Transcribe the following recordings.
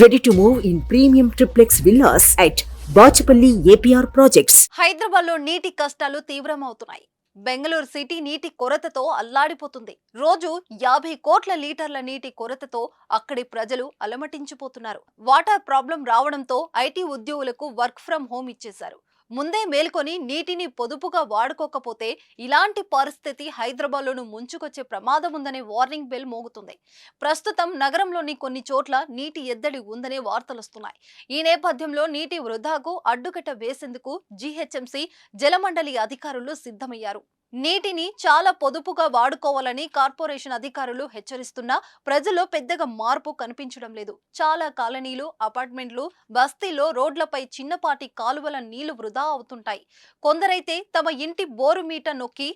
Ready to move in premium triplex villas at Bachapalli APR Projects. హైదరాబాద్లో నీటి కష్టాలు తీవ్రమవుతున్నాయి. Bengaluru city నీటి కొరతతో అల్లాడిపోతుంది. రోజు 50 కోట్ల లీటర్ల నీటి కొరతతో అక్కడి ప్రజలు అలమటించిపోతున్నారు. వాటర్ ప్రాబ్లం రావడంతో ఐటీ ఉద్యోగులకు వర్క్ ఫ్రం హోమ్ ఇచ్చేశారు. ముందే మేల్కొని నీటిని పొదుపుగా వాడుకోకపోతే ఇలాంటి పరిస్థితి హైదరాబాద్లోనూ ముంచుకొచ్చే ప్రమాదం ఉందనే వార్నింగ్ బెల్ మోగుతుంది. ప్రస్తుతం నగరంలోని కొన్ని చోట్ల నీటి ఎద్దడి ఉందనే వార్తలొస్తున్నాయి. ఈ నేపథ్యంలో నీటి వృధాకు అడ్డుకట్ట వేసేందుకు జీహెచ్ఎంసీ జలమండలి అధికారులు సిద్ధమయ్యారు. నీటిని చాలా పొదుపుగా వాడుకోవాలని కార్పొరేషన్ అధికారులు హెచ్చరిస్తున్నా ప్రజల్లో పెద్దగా మార్పు కనిపించడం లేదు. చాలా కాలనీలు, అపార్ట్మెంట్లు, బస్తీల్లో రోడ్లపై చిన్నపాటి కాలువల నీళ్లు వృధా అవుతుంటాయి. కొందరైతే తమ ఇంటి బోరు మీట నొక్కి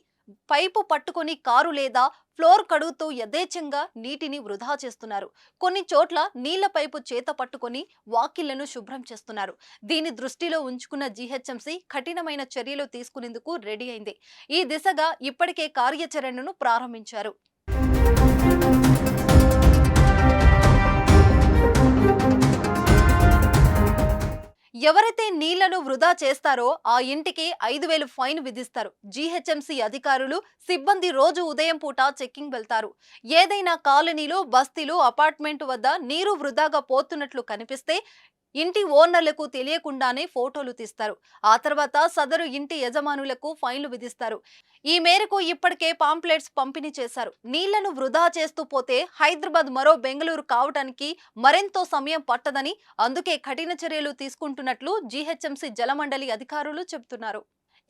పైపు పట్టుకొని కారు లేదా ఫ్లోర్ కడుగుతూ యథేచ్ఛంగా నీటిని వృధా చేస్తున్నారు. కొన్ని చోట్ల నీళ్ల పైపు చేత పట్టుకొని వాకిళ్లను శుభ్రం చేస్తున్నారు. దీన్ని దృష్టిలో ఉంచుకున్న జీహెచ్ఎంసీ కఠినమైన చర్యలు తీసుకునేందుకు రెడీ అయింది. ఈ దిశగా ఇప్పటికే కార్యాచరణను ప్రారంభించారు. ఎవరైతే నీళ్లను వృధా చేస్తారో ఆ ఇంటికి 5,000 ఫైన్ విధిస్తారు. జీహెచ్ఎంసీ అధికారులు, సిబ్బంది రోజు ఉదయం పూట చెక్కింగ్ వెళ్తారు. ఏదైనా కాలనీలో, బస్తీలు, అపార్ట్మెంట్ వద్ద నీరు వృధాగా పోతున్నట్లు కనిపిస్తే ఇంటి ఓనర్లకు తెలియకుండానే ఫోటోలు తీస్తారు. ఆ తర్వాత సదరు ఇంటి యజమానులకు ఫైన్లు విధిస్తారు. ఈ మేరకు ఇప్పటికే పాంప్లెట్స్ పంపిణీ చేశారు. నీళ్లను వృధా చేస్తూ పోతే హైదరాబాద్ మరో బెంగళూరు కావడానికి మరెంతో సమయం పట్టదని, అందుకే కఠిన చర్యలు తీసుకుంటున్నట్లు జీహెచ్ఎంసీ జలమండలి అధికారులు చెబుతున్నారు.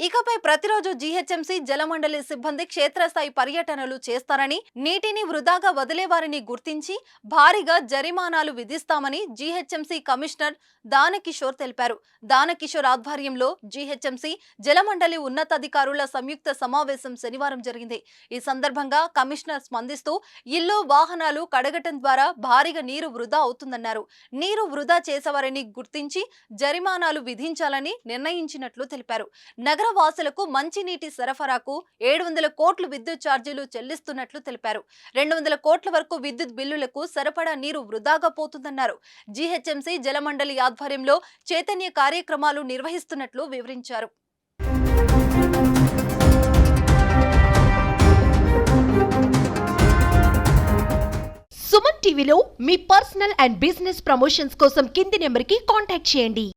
ఇకపై ప్రతిరోజు జీహెచ్ఎంసీ జలమండలి సిబ్బంది క్షేత్రస్థాయి పర్యటనలు చేస్తారని, నీటిని వృధాగా వదిలే వారిని గుర్తించి భారీగా జరిమానాలు విధిస్తామని జీహెచ్ఎంసీ కమిషనర్ దానకిషోర్ తెలిపారు. దానకిషోర్ ఆధ్వర్యంలో జీహెచ్ఎంసీ జలమండలి ఉన్నతాధికారుల సంయుక్త సమావేశం శనివారం జరిగింది. ఈ సందర్భంగా కమిషనర్ స్పందిస్తూ ఇల్లు, వాహనాలు కడగటం ద్వారా భారీగా నీరు వృధా అవుతుందన్నారు. నీరు వృధా చేసేవారిని గుర్తించి జరిమానాలు విధించాలని నిర్ణయించినట్లు తెలిపారు. నగరవాసులకు మంచినీటి సరఫరాకు 700 కోట్లు విద్యుత్ ఛార్జీలు చెల్లిస్తున్నట్లు తెలిపారు. 200 కోట్ల వరకు విద్యుత్ బిల్లులకు సరఫరా నీరు వృధాగా పోతుందన్నారు. జీహెచ్ఎంసీ జలమండలి ఆధ్వర్యంలో చైతన్య కార్యక్రమాలు నిర్వహిస్తున్నట్లు వివరించారు. సుమన్ టీవీలో మీ పర్సనల్ అండ్ బిజినెస్ ప్రమోషన్స్ కోసం కింది నెంబర్కి కాంటాక్ట్ చేయండి.